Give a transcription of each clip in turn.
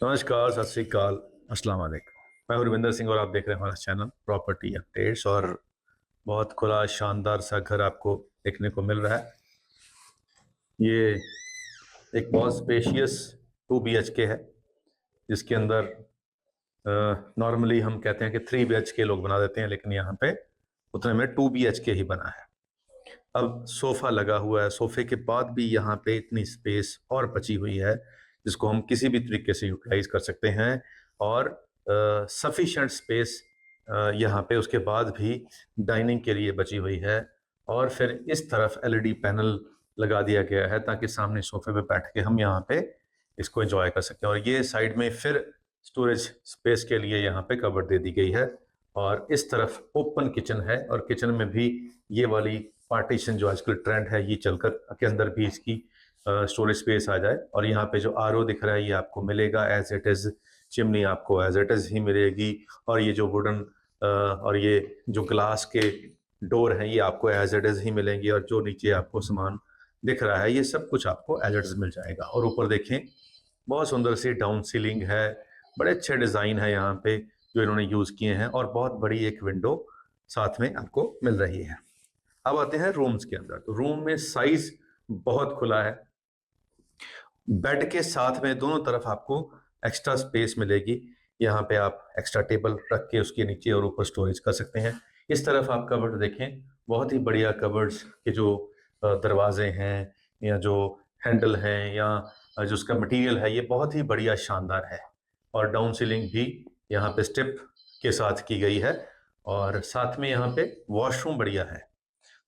नमस्कार, सत श्री अकाल, अस्सलाम वालेकुम। मैं हूं रविंदर सिंह और आप देख रहे हैं हमारा चैनल प्रॉपर्टी अपडेट्स। और बहुत खुला शानदार सा घर आपको देखने को मिल रहा है। ये एक बहुत स्पेशियस 2 BHK है, जिसके अंदर नॉर्मली हम कहते हैं कि 3 BHK लोग बना देते हैं, लेकिन यहाँ पे उतने में 2 BHK ही बना है। अब सोफा लगा हुआ है, सोफे के बाद भी यहाँ पे इतनी स्पेस और बची हुई है जिसको हम किसी भी तरीके से यूटिलाइज कर सकते हैं। और सफिशेंट स्पेस यहाँ पे उसके बाद भी डाइनिंग के लिए बची हुई है। और फिर इस तरफ एलईडी पैनल लगा दिया गया है ताकि सामने सोफे पे बैठ के हम यहाँ पे इसको एंजॉय कर सकें। और ये साइड में फिर स्टोरेज स्पेस के लिए यहाँ पे कबर्ड दे दी गई है। और इस तरफ ओपन किचन है, और किचन में भी ये वाली पार्टीशन जो आजकल ट्रेंड है ये चलकर के अंदर भी इसकी स्टोरेज स्पेस आ जाए। और यहाँ पे जो आरओ दिख रहा है ये आपको मिलेगा एज इट इज, चिमनी आपको एज इट इज ही मिलेगी। और ये जो वुडन और ये जो ग्लास के डोर हैं ये आपको एज इट इज ही मिलेंगी। और जो नीचे आपको सामान दिख रहा है ये सब कुछ आपको एज इट इज मिल जाएगा। और ऊपर देखें, बहुत सुंदर सी डाउन सीलिंग है, बड़े अच्छे डिजाइन है यहाँ पे जो इन्होंने यूज किए हैं। और बहुत बड़ी एक विंडो साथ में आपको मिल रही है। अब आते हैं रूम्स के अंदर। तो रूम में साइज बहुत खुला है। बेड के साथ में दोनों तरफ आपको एक्स्ट्रा स्पेस मिलेगी। यहाँ पे आप एक्स्ट्रा टेबल रख के उसके नीचे और ऊपर स्टोरेज कर सकते हैं। इस तरफ आप कबर्ड देखें, बहुत ही बढ़िया कबर्ड्स के जो दरवाजे हैं या जो हैंडल हैं या जो उसका मटेरियल है ये बहुत ही बढ़िया शानदार है। और डाउन सीलिंग भी यहाँ पे स्टेप के साथ की गई है। और साथ में यहाँ पे वॉशरूम बढ़िया है।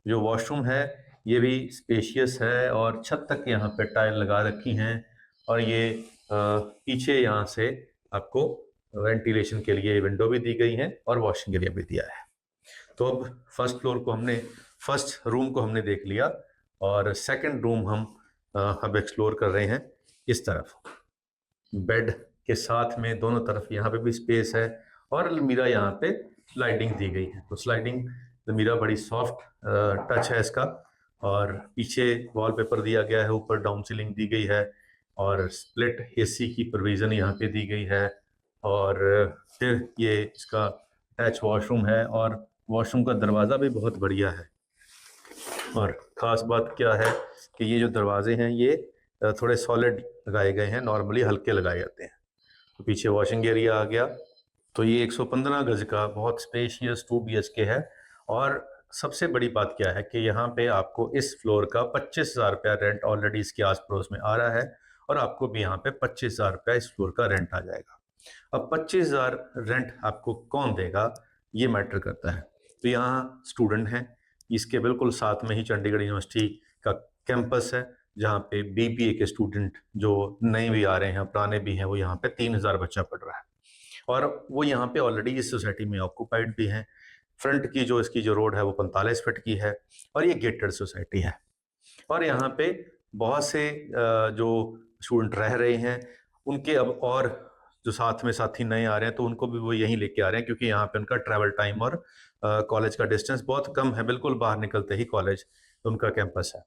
जो वॉशरूम है ये भी स्पेशियस है और छत तक यहाँ पे टाइल लगा रखी हैं। और ये पीछे यहाँ से आपको वेंटिलेशन के लिए विंडो भी दी गई है और वॉशिंग एरिया भी दिया है। तो अब फर्स्ट रूम को हमने देख लिया, और सेकंड रूम हम अब एक्सप्लोर कर रहे हैं। इस तरफ बेड के साथ में दोनों तरफ यहाँ पे भी स्पेस है, और अलमीरा यहाँ पे स्लाइडिंग दी गई है। तो स्लाइडिंग अलमीरा बड़ी सॉफ्ट टच है इसका। और पीछे वॉलपेपर दिया गया है, ऊपर डाउन सीलिंग दी गई है, और स्प्लिट एसी की प्रोविजन यहाँ पे दी गई है। और फिर ये इसका अटैच वॉशरूम है, और वॉशरूम का दरवाज़ा भी बहुत बढ़िया है। और ख़ास बात क्या है कि ये जो दरवाजे हैं ये थोड़े सॉलिड लगाए गए हैं, नॉर्मली हल्के लगाए जाते हैं। तो पीछे वॉशिंग एरिया आ गया। तो ये 115 गज का बहुत स्पेशियस 2 BHK है। और सबसे बड़ी बात क्या है कि यहाँ पे आपको इस फ्लोर का 25,000 रुपया रेंट ऑलरेडी इसके आस पड़ोस में आ रहा है, और आपको भी यहाँ पे 25,000 रुपया इस फ्लोर का रेंट आ जाएगा। अब 25,000 रेंट आपको कौन देगा ये मैटर करता है। तो यहाँ स्टूडेंट हैं, इसके बिल्कुल साथ में ही चंडीगढ़ यूनिवर्सिटी का कैंपस है, जहाँ पे BBA के स्टूडेंट जो नए भी आ रहे हैं पुराने भी हैं वो यहाँ पे 3,000 बच्चा पढ़ रहा है। और वो यहाँ पे ऑलरेडी इस सोसाइटी में ऑक्यूपाइड भी हैं। फ्रंट की जो इसकी जो रोड है वो 45 फीट की है, और ये गेटेड सोसाइटी है। और यहाँ पे बहुत से जो स्टूडेंट रह रहे हैं उनके अब और जो साथ में साथी नए आ रहे हैं तो उनको भी वो यहीं लेके आ रहे हैं, क्योंकि यहाँ पे उनका ट्रैवल टाइम और कॉलेज का डिस्टेंस बहुत कम है, बिल्कुल बाहर निकलते ही कॉलेज उनका कैंपस है।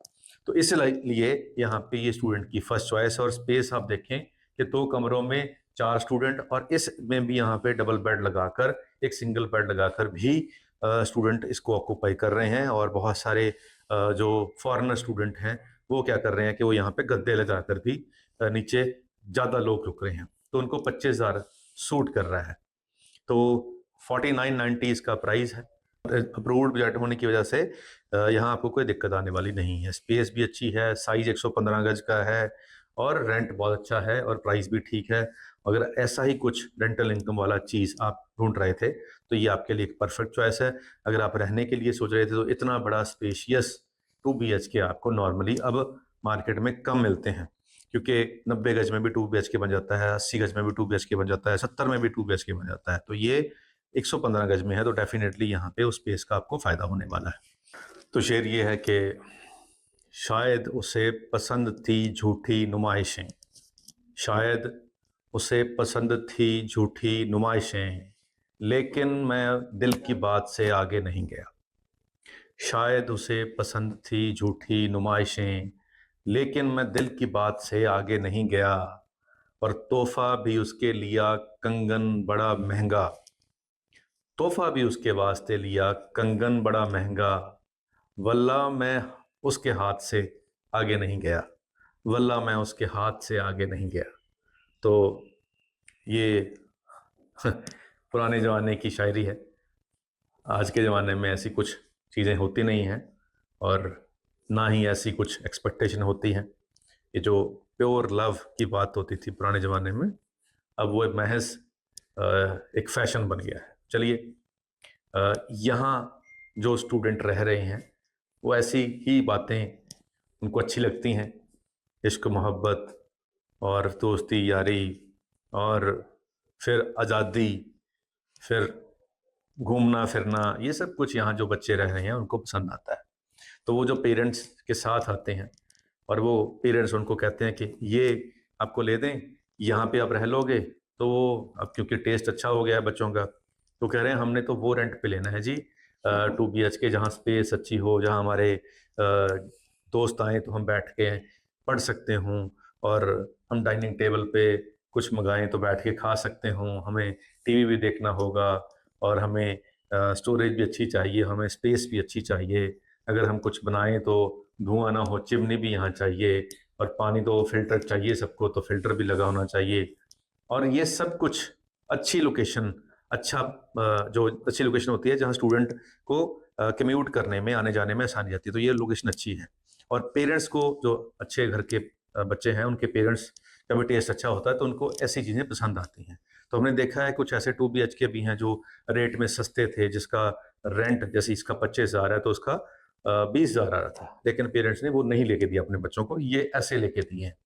तो इसलिए यहाँ पे ये स्टूडेंट की फर्स्ट चॉइस। और स्पेस आप देखें कि 2 कमरों में 4 स्टूडेंट, और इसमें भी यहाँ पे डबल बेड लगाकर, एक सिंगल बेड लगाकर भी स्टूडेंट इसको ऑक्यूपाई कर रहे हैं। और बहुत सारे जो फॉरेनर स्टूडेंट हैं वो क्या कर रहे हैं कि वो यहाँ पे गद्दे लगाकर भी नीचे ज़्यादा लोग रुक रहे हैं, तो उनको 25,000 सूट कर रहा है। तो 4990 इसका प्राइस है। अप्रूव्ड बजट होने की वजह से यहाँ आपको कोई दिक्कत आने वाली नहीं है। स्पेस भी अच्छी है, साइज 115 गज का है, और रेंट बहुत अच्छा है, और प्राइस भी ठीक है। अगर ऐसा ही कुछ रेंटल इनकम वाला चीज़ आप ढूंढ रहे थे तो ये आपके लिए एक परफेक्ट चॉइस है। अगर आप रहने के लिए सोच रहे थे तो इतना बड़ा स्पेशियस 2 BHK आपको नॉर्मली अब मार्केट में कम मिलते हैं, क्योंकि 90 गज में भी 2 BHK बन जाता है, 80 गज में भी 2 BHK बन जाता है, 70 में भी 2 BHK बन जाता है। तो ये 115 गज में है, तो डेफिनेटली यहाँ पे उस स्पेस का आपको फायदा होने वाला है। तो शेर ये है कि शायद उसे पसंद थी झूठी नुमाइशें, शायद उसे पसंद थी झूठी नुमाइशें, लेकिन मैं दिल की बात से आगे नहीं गया। शायद उसे पसंद थी झूठी नुमाइशें, लेकिन मैं दिल की बात से आगे नहीं गया। और तोहफा भी उसके लिया कंगन बड़ा महंगा। तोहफा भी उसके वास्ते लिया कंगन बड़ा महंगा। वल्ला मैं उसके हाथ से आगे नहीं गया। वल्ला मैं उसके हाथ से आगे नहीं गया। तो ये पुराने ज़माने की शायरी है। आज के ज़माने में ऐसी कुछ चीज़ें होती नहीं हैं और ना ही ऐसी कुछ एक्सपेक्टेशन होती हैं। ये जो प्योर लव की बात होती थी पुराने ज़माने में, अब वो महज एक फैशन बन गया है। चलिए, यहाँ जो स्टूडेंट रह रहे हैं वो ऐसी ही बातें उनको अच्छी लगती हैं, इश्क मोहब्बत और दोस्ती यारी और फिर आज़ादी, फिर घूमना फिरना, ये सब कुछ यहाँ जो बच्चे रह रहे हैं उनको पसंद आता है। तो वो जो पेरेंट्स के साथ आते हैं और वो पेरेंट्स उनको कहते हैं कि ये आपको ले दें, यहाँ पे आप रह लोगे, तो वो अब क्योंकि टेस्ट अच्छा हो गया है बच्चों का, तो कह रहे हैं हमने तो वो रेंट पे लेना है जी, 2 BHK, जहाँ स्पेस अच्छी हो, जहाँ हमारे दोस्त आए तो हम बैठ के पढ़ सकते हों और हम डाइनिंग टेबल पे कुछ मंगाएं तो बैठ के खा सकते हों, हमें टीवी भी देखना होगा और हमें स्टोरेज भी अच्छी चाहिए, हमें स्पेस भी अच्छी चाहिए। अगर हम कुछ बनाएं तो धुआं ना हो, चिमनी भी यहाँ चाहिए और पानी तो फिल्टर चाहिए सबको, तो फिल्टर भी लगा होना चाहिए। और ये सब कुछ अच्छी लोकेशन, अच्छा जो अच्छी लोकेशन होती है जहाँ स्टूडेंट को कम्यूट करने में, आने जाने में आसानी जाती है, तो ये लोकेशन अच्छी है। और पेरेंट्स को, जो अच्छे घर के बच्चे हैं, उनके पेरेंट्स का भी टेस्ट अच्छा होता है तो उनको ऐसी चीज़ें पसंद आती हैं। तो हमने देखा है कुछ ऐसे 2 BHK भी हैं जो रेट में सस्ते थे, जिसका रेंट जैसे इसका 25,000 है तो उसका 20,000 आ रहा था, लेकिन पेरेंट्स ने वो नहीं लेके दिया अपने बच्चों को, ये ऐसे लेके दिए हैं।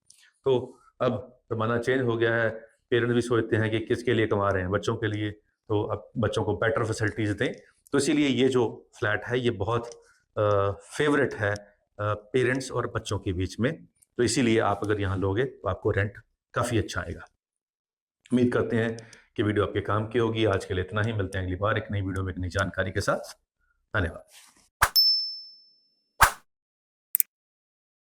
तो अब ज़माना चेंज हो गया है, पेरेंट्स भी सोचते हैं कि किसके लिए कमा रहे हैं, बच्चों के लिए, तो अब बच्चों को बेटर फैसिलिटीज़ दें। तो इसीलिए ये जो फ्लैट है ये बहुत फेवरेट है पेरेंट्स और बच्चों के बीच में। तो इसीलिए आप अगर यहाँ लोगे तो आपको रेंट काफ़ी अच्छा आएगा। उम्मीद करते हैं कि वीडियो आपके काम की होगी। आज के लिए इतना ही, मिलते हैं अगली बार एक नई वीडियो में एक नई जानकारी के साथ। धन्यवाद।